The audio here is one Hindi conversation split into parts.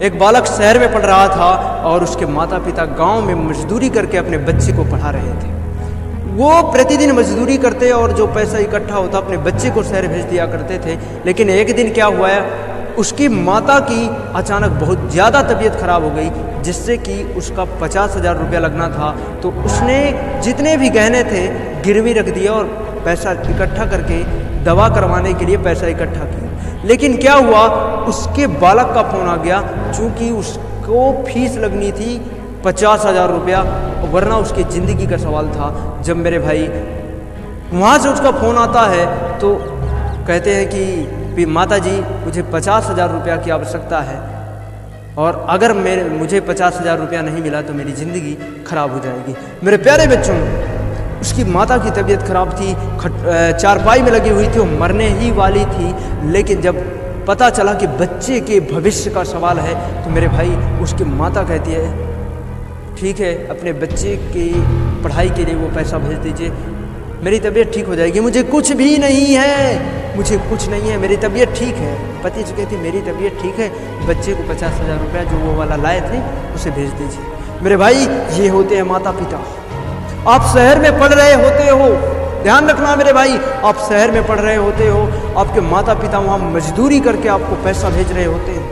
एक बालक शहर में पढ़ रहा था और उसके माता पिता गांव में मजदूरी करके अपने बच्चे को पढ़ा रहे थे। वो प्रतिदिन मजदूरी करते और जो पैसा इकट्ठा होता अपने बच्चे को शहर भेज दिया करते थे। लेकिन एक दिन क्या हुआ है, उसकी माता की अचानक बहुत ज़्यादा तबीयत खराब हो गई, जिससे कि उसका 50,000 रुपया लगना था। तो उसने जितने भी गहने थे गिरवी रख दिया और पैसा इकट्ठा करके दवा करवाने के लिए पैसा इकट्ठा किया। लेकिन क्या हुआ, उसके बालक का फ़ोन आ गया, चूँकि उसको फीस लगनी थी 50,000 रुपया, वरना उसकी ज़िंदगी का सवाल था। जब मेरे भाई वहाँ से उसका फ़ोन आता है तो कहते हैं कि माता जी मुझे 50,000 रुपया की आवश्यकता है, और अगर मुझे 50,000 रुपया नहीं मिला तो मेरी ज़िंदगी खराब हो जाएगी। मेरे प्यारे बच्चों, उसकी माता की तबीयत खराब थी, चारपाई में लगी हुई थी, वो मरने ही वाली थी। लेकिन जब पता चला कि बच्चे के भविष्य का सवाल है तो मेरे भाई उसकी माता कहती है ठीक है, अपने बच्चे की पढ़ाई के लिए वो पैसा भेज दीजिए, मेरी तबीयत ठीक हो जाएगी, मुझे कुछ भी नहीं है, मुझे कुछ नहीं है, मेरी तबीयत ठीक है। पति जी कहती मेरी तबीयत ठीक है, बच्चे को 50,000 रुपया जो वो वाला लाए थे उसे भेज दीजिए। मेरे भाई ये होते हैं माता पिता। आप शहर में पढ़ रहे होते हो, ध्यान रखना मेरे भाई, आप शहर में पढ़ रहे होते हो, आपके माता पिता वहाँ मजदूरी करके आपको पैसा भेज रहे होते हैं।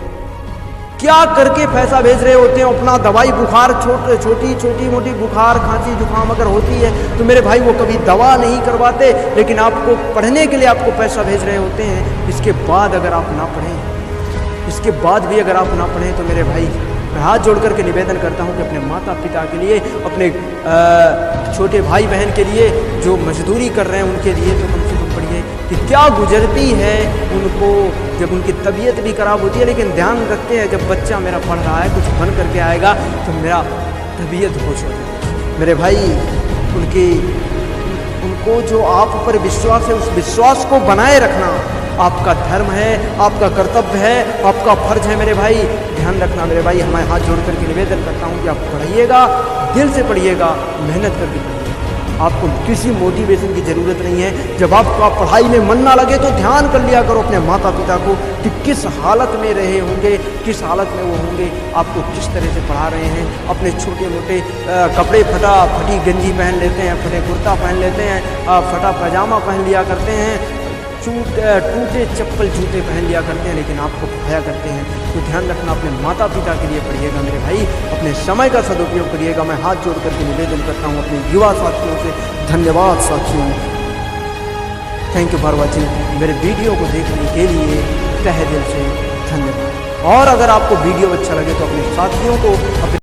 क्या करके पैसा भेज रहे होते हैं? अपना दवाई बुखार, छोटी मोटी बुखार खांसी जुकाम अगर होती है तो मेरे भाई वो कभी दवा नहीं करवाते, लेकिन आपको पढ़ने के लिए आपको पैसा भेज रहे होते हैं। इसके बाद अगर आप ना पढ़ें, इसके बाद भी अगर आप ना पढ़ें तो मेरे भाई मैं हाथ जोड़ करके निवेदन करता हूं कि अपने माता पिता के लिए, अपने छोटे भाई बहन के लिए जो मजदूरी कर रहे हैं उनके लिए तो कम से कम पढ़िए कि क्या गुजरती है उनको जब उनकी तबीयत भी खराब होती है। लेकिन ध्यान रखते हैं जब बच्चा मेरा पढ़ रहा है, कुछ बन करके आएगा तो मेरा तबीयत होश हो जाएगी। मेरे भाई उनको जो आप पर विश्वास है, उस विश्वास को बनाए रखना आपका धर्म है, आपका कर्तव्य है, आपका फर्ज है। मेरे भाई ध्यान रखना मेरे भाई, मैं हाथ जोड़ करके निवेदन करता हूँ कि आप पढ़िएगा, दिल से पढ़िएगा, मेहनत करके पढ़िएगा। आपको किसी मोटिवेशन की ज़रूरत नहीं है। जब आपका पढ़ाई में मन ना लगे तो ध्यान कर लिया करो अपने माता पिता को कि किस हालत में रहे होंगे, किस हालत में वो होंगे, आपको किस तरह से पढ़ा रहे हैं। अपने छोटे मोटे कपड़े फटी गंजी पहन लेते हैं, फटे कुर्ता पहन लेते हैं, फटा पैजामा पहन लिया करते हैं, टूटे चप्पल जूते पहन लिया करते हैं, लेकिन आपको पढ़ाया करते हैं। तो ध्यान रखना, अपने माता पिता के लिए पढ़िएगा मेरे भाई, अपने समय का सदुपयोग करिएगा। मैं हाथ जोड़ करके निवेदन करता हूँ अपने युवा साथियों से। धन्यवाद साथियों, थैंक यू फॉर वॉचिंग। मेरे वीडियो को देखने के लिए तहे दिल से धन्यवाद। और अगर आपको वीडियो अच्छा लगे तो अपने साथियों को